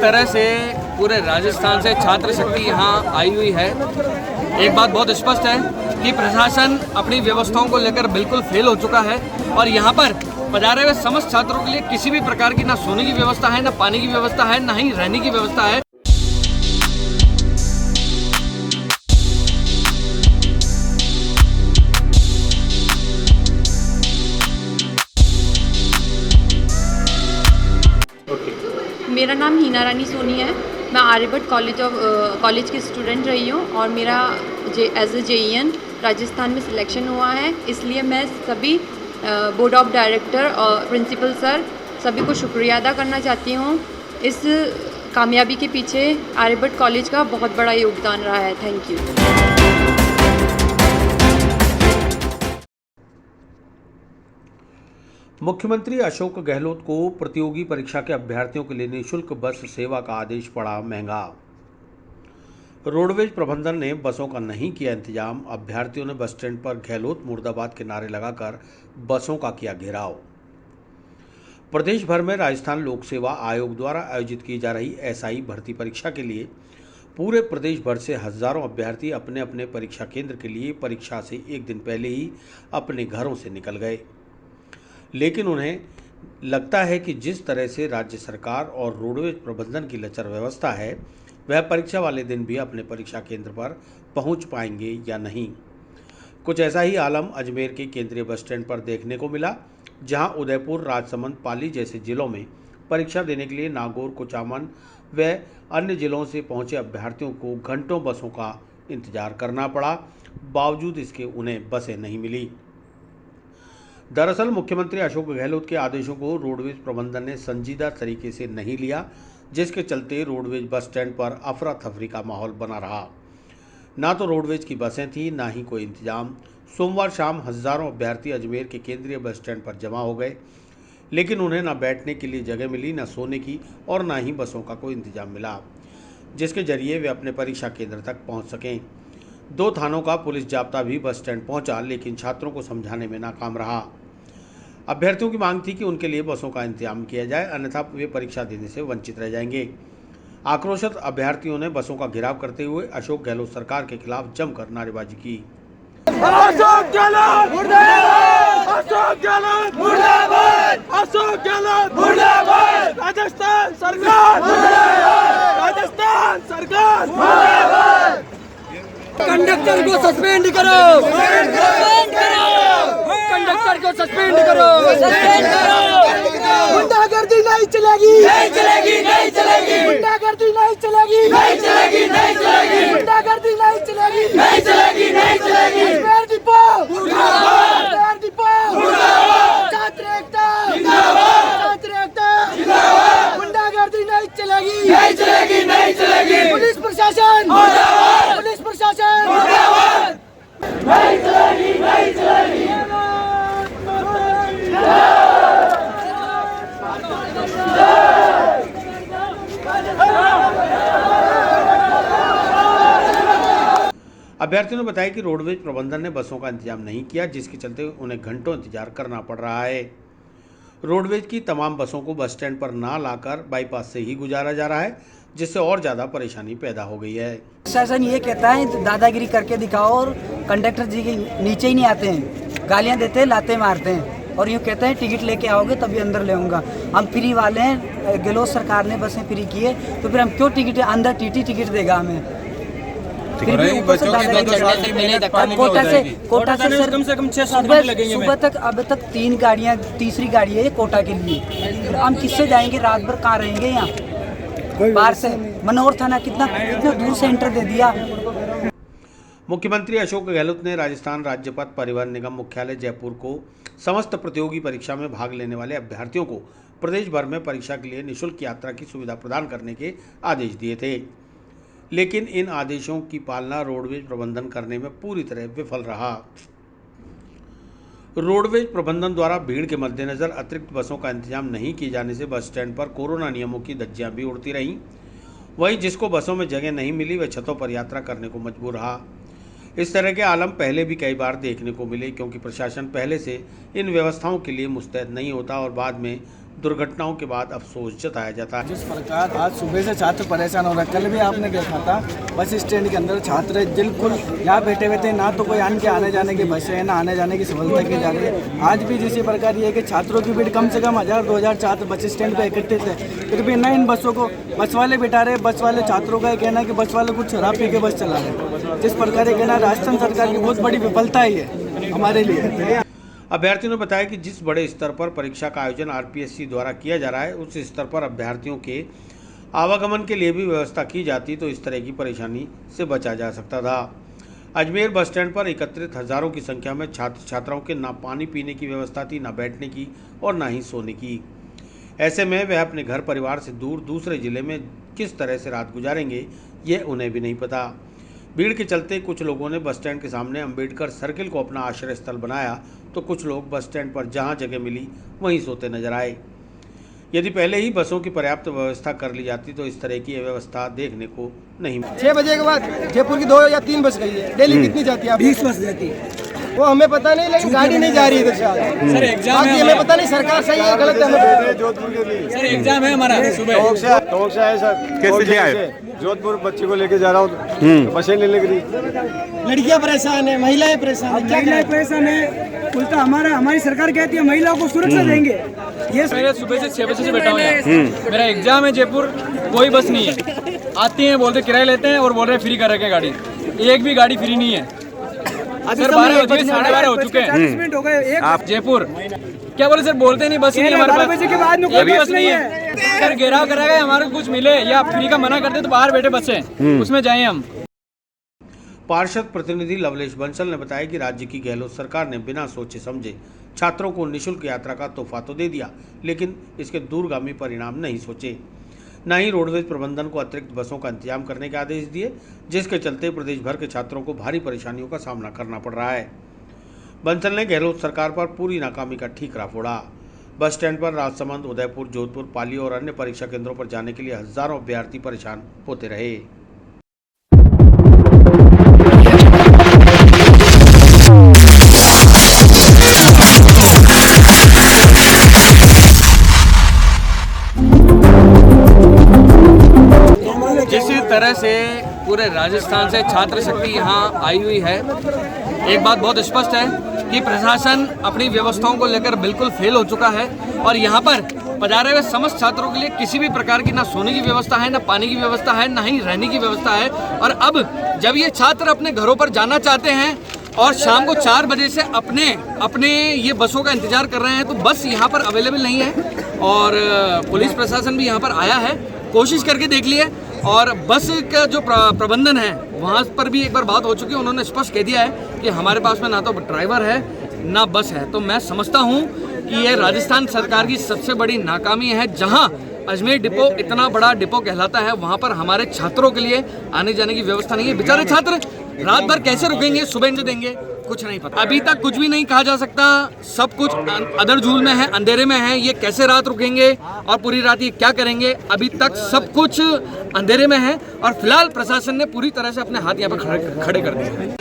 तरह से पूरे राजस्थान से छात्र शक्ति यहाँ आई हुई है, एक बात बहुत स्पष्ट है कि प्रशासन अपनी व्यवस्थाओं को लेकर बिल्कुल फेल हो चुका है और यहाँ पर पधारे हुए समस्त छात्रों के लिए किसी भी प्रकार की ना सोने की व्यवस्था है, ना पानी की व्यवस्था है, ना ही रहने की व्यवस्था है। मेरा नाम हीना रानी सोनी है। मैं आर्यभट्ट कॉलेज की स्टूडेंट रही हूँ और मेरा एज ए JEN राजस्थान में सिलेक्शन हुआ है। इसलिए मैं सभी बोर्ड ऑफ डायरेक्टर और प्रिंसिपल सर सभी को शुक्रिया अदा करना चाहती हूँ। इस कामयाबी के पीछे आर्यभट्ट कॉलेज का बहुत बड़ा योगदान रहा है। Thank you. मुख्यमंत्री अशोक गहलोत को प्रतियोगी परीक्षा के अभ्यर्थियों के लिए निःशुल्क बस सेवा का आदेश पड़ा महंगा। रोडवेज प्रबंधन ने बसों का नहीं किया इंतजाम। अभ्यर्थियों ने बस स्टैंड पर गहलोत मुर्दाबाद के नारे लगाकर बसों का किया घेराव। प्रदेश भर में राजस्थान लोक सेवा आयोग द्वारा आयोजित की जा रही SI भर्ती परीक्षा के लिए पूरे प्रदेश भर से हजारों अभ्यर्थी अपने अपने परीक्षा केंद्र के लिए परीक्षा से एक दिन पहले ही अपने घरों से निकल गए। लेकिन उन्हें लगता है कि जिस तरह से राज्य सरकार और रोडवेज प्रबंधन की लचर व्यवस्था है, वह परीक्षा वाले दिन भी अपने परीक्षा केंद्र पर पहुंच पाएंगे या नहीं। कुछ ऐसा ही आलम अजमेर के केंद्रीय बस स्टैंड पर देखने को मिला, जहां उदयपुर, राजसमंद, पाली जैसे जिलों में परीक्षा देने के लिए नागौर, कुचामन व अन्य जिलों से पहुंचे अभ्यर्थियों को घंटों बसों का इंतजार करना पड़ा। बावजूद इसके उन्हें बसें नहीं मिली। दरअसल मुख्यमंत्री अशोक गहलोत के आदेशों को रोडवेज प्रबंधन ने संजीदा तरीके से नहीं लिया, जिसके चलते रोडवेज बस स्टैंड पर अफरा तफरी का माहौल बना रहा। ना तो रोडवेज की बसें थी, ना ही कोई इंतजाम। सोमवार शाम हजारों अभ्यर्थी अजमेर के केंद्रीय बस स्टैंड पर जमा हो गए, लेकिन उन्हें ना बैठने के लिए जगह मिली, ना सोने की और ना ही बसों का कोई इंतजाम मिला, जिसके जरिए वे अपने परीक्षा केंद्र तक पहुँच सकें। 2 थानों का पुलिस जाब्ता भी बस स्टैंड पहुंचा, लेकिन छात्रों को समझाने में नाकाम रहा। अभ्यर्थियों की मांग थी कि उनके लिए बसों का इंतजाम किया जाए, अन्यथा वे परीक्षा देने से वंचित रह जाएंगे। आक्रोशित अभ्यर्थियों ने बसों का घेराव करते हुए अशोक गहलोत सरकार के खिलाफ जमकर नारेबाजी की। अशोक गहलोत मुर्दाबाद! अशोक गहलोत मुर्दाबाद! अशोक गहलोत मुर्दाबाद! राजस्थान सरकार मुर्दाबाद! राजस्थान सरकार मुर्दाबाद! कंडक्टर को सस्पेंड करो! सस्पेंड करो! कंडक्टर को सस्पेंड करो! सस्पेंड करो! गुंडागर्दी नहीं चलेगी! नहीं चलेगी! नहीं चलेगी! गुंडागर्दी नहीं चलेगी! नहीं चलेगी! नहीं चलेगी! गुंडागर्दी नहीं चलेगी! नहीं चलेगी! नहीं चलेगी! पैर दीपो मुर्दाबाद! पैर दीपो मुर्दाबाद! छात्र एकता जिंदाबाद! छात्र एकता जिंदाबाद! गुंडागर्दी नहीं चलेगी! नहीं चलेगी! नहीं चलेगी! पुलिस प्रशासन मुर्दाबाद! पुलिस प्रशासन मुर्दाबाद! नहीं चलेगी! नहीं चलेगी! अभ्यर्थियों ने बताया कि रोडवेज प्रबंधन ने बसों का इंतजाम नहीं किया, जिसके चलते उन्हें घंटों इंतजार करना पड़ रहा है। रोडवेज की तमाम बसों को बस स्टैंड पर ना लाकर बाईपास से ही गुजारा जा रहा है, जिससे और ज़्यादा परेशानी पैदा हो गई है। शासन ये कहता है दादागिरी करके दिखाओ और कंडक्टर जी के नीचे ही नहीं आते हैं, गालियाँ देते हैं, लाते मारते हैं और यूँ कहते हैं टिकट लेके आओगे तभी अंदर ले आऊँगा। हम फ्री वाले हैं, गहलोत सरकार ने बसें फ्री की है, तो फिर हम क्यों टिकट अंदर TT टिकट देगा हमें? फिर भी ऊपर से कोटा से सर कम से कम 6-7 घंटे लगेंगे। सुबह तक अब तक 3 गाड़ियाँ, तीसरी गाड़ी है ये कोटा के लिए। हम किससे जाएंगे? रात भर कहाँ रहेंगे? यहाँ बाहर से मनोहर थाना कितना दूर से एंटर दे दिया। मुख्यमंत्री अशोक गहलोत ने राजस्थान राज्य पथ परिवहन निगम मुख्यालय जयपुर को समस्त प्रतियोगी परीक्षा में भाग लेने वाले अभ्यर्थियों को प्रदेश भर में परीक्षा के लिए निःशुल्क यात्रा की सुविधा प्रदान करने के आदेश दिए थे, लेकिन इन आदेशों की पालना रोडवेज प्रबंधन करने में पूरी तरह विफल रहा। रोडवेज प्रबंधन द्वारा भीड़ के मद्देनजर अतिरिक्त बसों का इंतजाम नहीं किए जाने से बस स्टैंड पर कोरोना नियमों की धज्जियां भी उड़ती रहीं। वहीं जिसको बसों में जगह नहीं मिली वह छतों पर यात्रा करने को मजबूर रहा। इस तरह के आलम पहले भी कई बार देखने को मिले, क्योंकि प्रशासन पहले से इन व्यवस्थाओं के लिए मुस्तैद नहीं होता और बाद में दुर्घटनाओं के बाद अफसोस जताया जाता है। जिस प्रकार आज सुबह से छात्र परेशान हो रहे हैं, कल भी आपने देखा था बस स्टैंड के अंदर छात्र बिल्कुल यहाँ बैठे हुए थे, ना तो कोई आने जाने की बसें हैं, ना आने जाने की सहूलत की जा रही है। आज भी इसी प्रकार ये है कि छात्रों की भीड़ कम से कम 1000-2000 छात्र बस स्टैंड पर इकट्ठे थे, फिर भी न इन बसों को बस वाले बिठा रहे। बस वाले छात्रों का ये कहना है कि बस वाले कुछ शराब पी के बस चला रहे। जिस प्रकार ये कहना राजस्थान सरकार की बहुत बड़ी विफलता है ये हमारे लिए। अभ्यर्थियों ने बताया कि जिस बड़े स्तर पर परीक्षा का आयोजन आरपीएससी द्वारा किया जा रहा है, उस स्तर पर अभ्यर्थियों के आवागमन के लिए भी व्यवस्था की जाती तो इस तरह की परेशानी से बचा जा सकता था। अजमेर बस स्टैंड पर एकत्रित हजारों की संख्या में छात्र छात्राओं के ना पानी पीने की व्यवस्था थी, ना बैठने की और ना ही सोने की। ऐसे में वह अपने घर परिवार से दूर दूसरे जिले में किस तरह से रात गुजारेंगे, ये उन्हें भी नहीं पता। भीड़ के चलते कुछ लोगों ने बस स्टैंड के सामने अंबेडकर सर्किल को अपना आश्रय स्थल बनाया, तो कुछ लोग बस स्टैंड पर जहां जगह मिली वहीं सोते नजर आए। यदि पहले ही बसों की पर्याप्त व्यवस्था कर ली जाती तो इस तरह की व्यवस्था देखने को नहीं मिली। 6 बजे के बाद जयपुर की 2 या 3 बस गई है। डेली कितनी जाती है? 20 बस जाती है। वो हमें पता नहीं, लेकिन गाड़ी नहीं जा रही है इधर से। सर एग्जाम है, हमें पता नहीं सरकार सही है गलत है। जोधपुर के लिए सर एग्जाम है हमारा सुबह। टोंक से आए सर। कैसे ले आए? जोधपुर बच्चे को लेके जा रहा हूँ, बसें नहीं लग रही। लड़कियां परेशान है, महिलाएं परेशान है। महिलाएं परेशान है, उल्टा हमारी सरकार कहती है महिलाओं को सुरक्षा देंगे। ये मेरे सुबह से 6 बजे से बैठा हूँ यहाँ। मेरा एग्जाम है जयपुर, कोई बस नहीं है। आती हैं, बोलते किराया लेते हैं और बोल रहे हैं फ्री कर रखे गाड़ी। एक भी गाड़ी फ्री नहीं है सर। 12 बजे 12:30 हो चुके हैं। आप जयपुर क्या बोले सर? बोलते नहीं, बस नहीं है हमारे पास। एक बस नहीं है सर। घेराव करा गया, हमारे कुछ मिले या फ्री का मना करते तो बाहर बैठे बसें, उसमें जाए हम। पार्षद प्रतिनिधि लवलेश बंसल ने बताया कि राज्य की गहलोत सरकार ने बिना सोचे समझे छात्रों को निःशुल्क यात्रा का तोहफा तो दे दिया, लेकिन इसके दूरगामी परिणाम नहीं सोचे। न ही रोडवेज प्रबंधन को अतिरिक्त बसों का इंतजाम करने के आदेश दिए, जिसके चलते प्रदेश भर के छात्रों को भारी परेशानियों का सामना करना पड़ रहा है। बंसल ने गहलोत सरकार पर पूरी नाकामी का ठीकरा फोड़ा। बस स्टैंड पर राजसमंद, उदयपुर, जोधपुर, पाली और अन्य परीक्षा केंद्रों पर जाने के लिए हजारों अभ्यर्थी परेशान होते रहे। जिस तरह से पूरे राजस्थान से छात्र शक्ति यहाँ आई हुई है, एक बात बहुत स्पष्ट है कि प्रशासन अपनी व्यवस्थाओं को लेकर बिल्कुल फेल हो चुका है और यहाँ पर पधारे हुए समस्त छात्रों के लिए किसी भी प्रकार की ना सोने की व्यवस्था है, ना पानी की व्यवस्था है, ना ही रहने की व्यवस्था है। और अब जब ये छात्र अपने घरों पर जाना चाहते हैं और शाम को 4 बजे से अपने ये बसों का इंतजार कर रहे हैं, तो बस यहाँ पर अवेलेबल नहीं है। और पुलिस प्रशासन भी यहाँ पर आया है, कोशिश करके देख लिए, और बस का जो प्रबंधन है वहाँ पर भी एक बार बात हो चुकी है। उन्होंने स्पष्ट कह दिया है कि हमारे पास में ना तो ड्राइवर है ना बस है। तो मैं समझता हूँ कि ये राजस्थान सरकार की सबसे बड़ी नाकामी है। जहाँ अजमेर डिपो इतना बड़ा डिपो कहलाता है, वहाँ पर हमारे छात्रों के लिए आने जाने की व्यवस्था नहीं है। बेचारे छात्र रात भर कैसे रुकेंगे, सुबह देंगे, कुछ नहीं पता। अभी तक कुछ भी नहीं कहा जा सकता, सब कुछ अदर झूल में है, अंधेरे में है। ये कैसे रात रुकेंगे और पूरी रात ये क्या करेंगे, अभी तक सब कुछ अंधेरे में है। और फिलहाल प्रशासन ने पूरी तरह से अपने हाथ यहाँ पर खड़े कर दिए हैं।